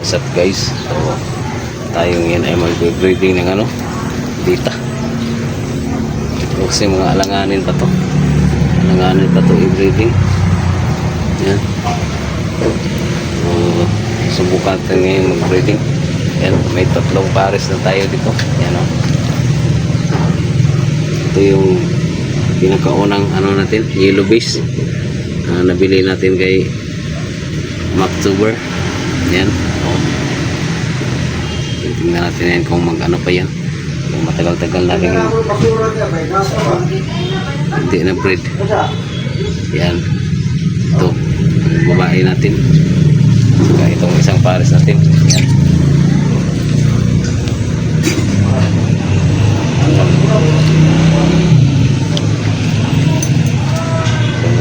What's up guys? So, tayo ngayon ay mag-breeding ng dita. Kasi mga alanganin pa to. Alanganin pa to i-breeding. Yan. So, subukan tayo ngayon mag-breeding. Yan, may tatlong pares na tayo dito. Yan o. Ito yung pinakaunang natin, yellow base. Nabili natin kay Mactober. Yan. Tingnan natin yan kung mag-ano pa yan. Kung matagal-tagal na rin hindi na breed. Yan. Ito. Babae natin. Saka itong isang pares natin. Yan.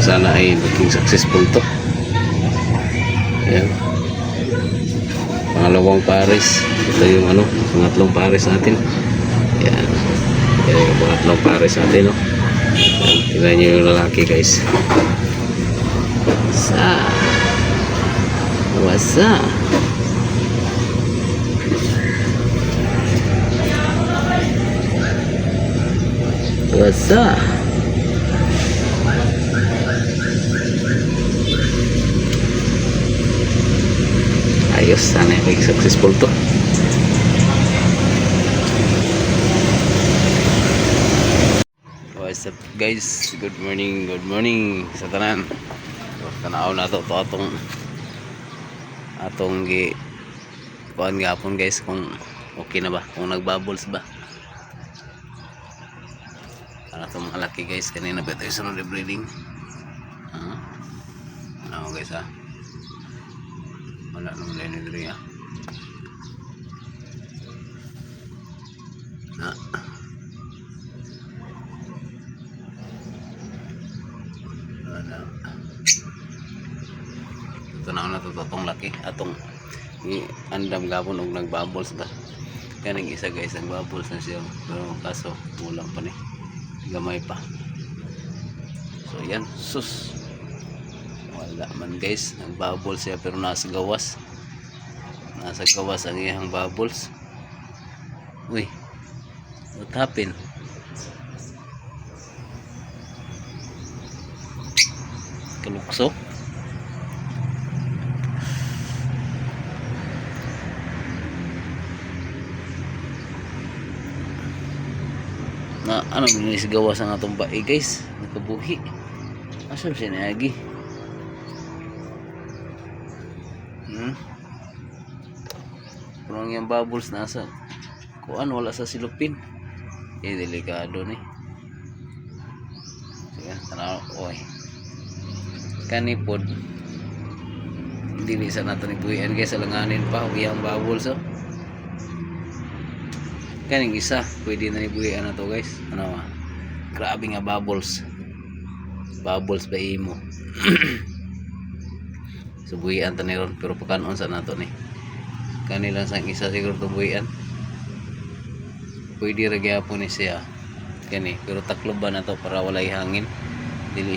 So, sana ay maging successful to. Yan. Pangalawang pares. Ito yung pangatlong pares natin. Yan. Yan yung pangatlong pares natin, no. Yan. Tignan nyo yung lalaki, guys. Wasa. Ayos, sana may successful to. What's up guys, good morning sa tanan. So, tanaw na to atong kuan gapon guys, kung okay na ba, kung nagbubbles ba itong mga laki guys. Kanina ba ito sunod na breeding guys wala naman na niliri ito na ito itong laki atong andam gapon og nagbubbles ba. Kaning isa guys nagbubbles na siya, pero kaso kulang pa ni, gamay pa. So yan, sus wala man guys, nagbubbles siya pero nasa gawas ang iyang bubbles. Uy, what happened? Kalukso na minisigawas ang atong bae guys, nakabuhi. Asa siya nagi? Pero yung bubbles nasa kuan, wala sa silupin. Delikado ni. Sige, tanaw oy. Kani pod dili sa nato ni buhian guys, alanganin pa uyang bubbles Kaning isa pwede na ibuhian na to guys. Grabe nga bubbles ba imo. So buhian ta ni ron, pero pagkanon sa nato ni kanilang sang isa siguro to buhian. Pwede ra gyapon ni siya kani, pero takloban na to para walay hangin. Dili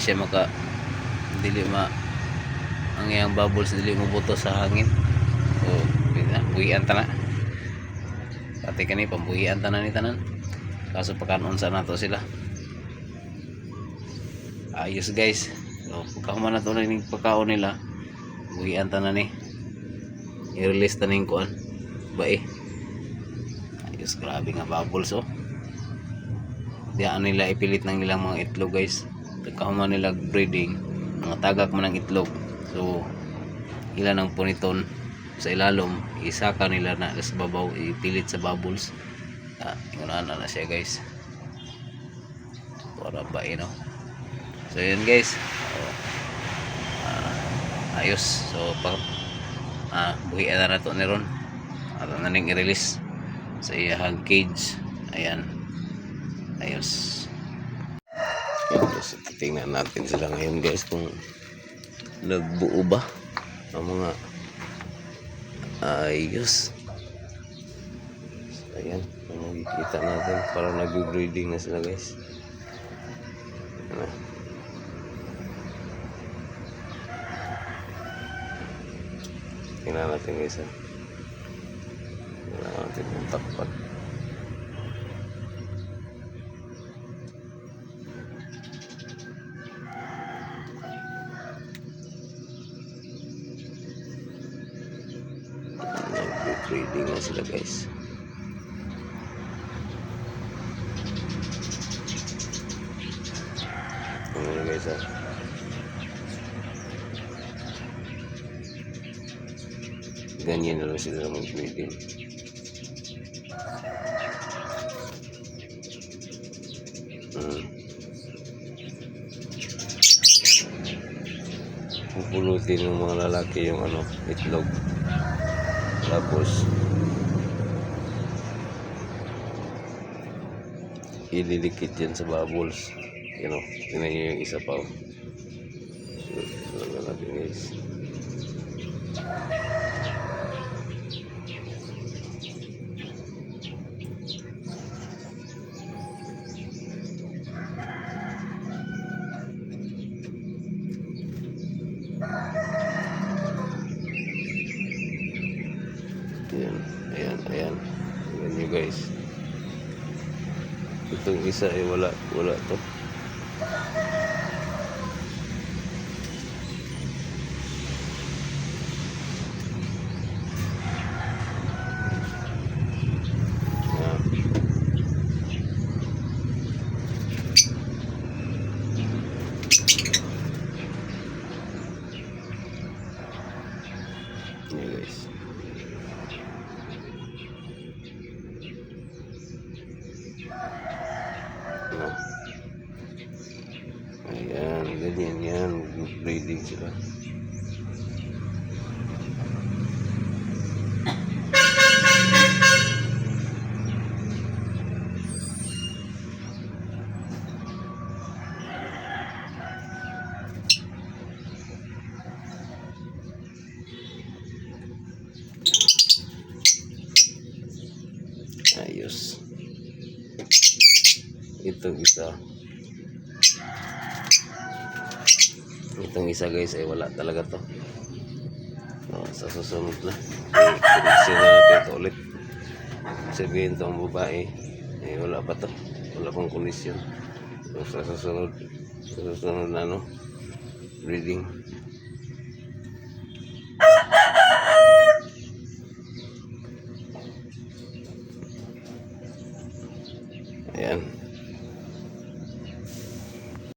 ang iyang bubbles dili mo buto sa hangin. So buhian ta na. Pati kani pambuhian tanan ni tanan. Kaso pagkanon sa nato sila. Ayos guys. So pagkahuman na to na yung pagkaon nila, buhian tanan ni. I-release tanin kuan. Bae. Ayos, grabe nga bubbles Diyan nila ipilit ng ilang mga itlog guys. Pagkahuman nila breeding, mga tagak man ng itlog. So ilan ang puniton sa ilalom, isaka nila na sa babaw, ipilit sa bubbles. Ingunahan na siya guys, para bae no. So yun guys, ayos. So buhian na to ni ron at naning i-release sa iyang cage. Ayan, ayos. So titingnan natin sila ngayon guys kung nagbuo ba ang mga ayos. So, ayan, makikita natin parang nag-breeding na sila guys. Tingnan natin guys Kailangan natin yung takpan. Nag-breeding na sila guys. Ano guys ha? Ganyan na lang sila mag-breeding. Pupulutin ng mga lalaki yung ano, itlog. Tapos ililikit yan sa bubbles. You know, tingnan nyo yung isa pa. Talaga natin guys. Ayan. Tingnan nyo guys. Itong isa ay wala to. Ayan guys. Ayan, ganyan yan. Breeding sila. Ayos. Itong isa guys ay wala talaga to. Sa susunod na i-correction na natin ito ulit. Sabihin itong babae eh wala pa to, wala pang kondisyon. So, sa susunod na breeding.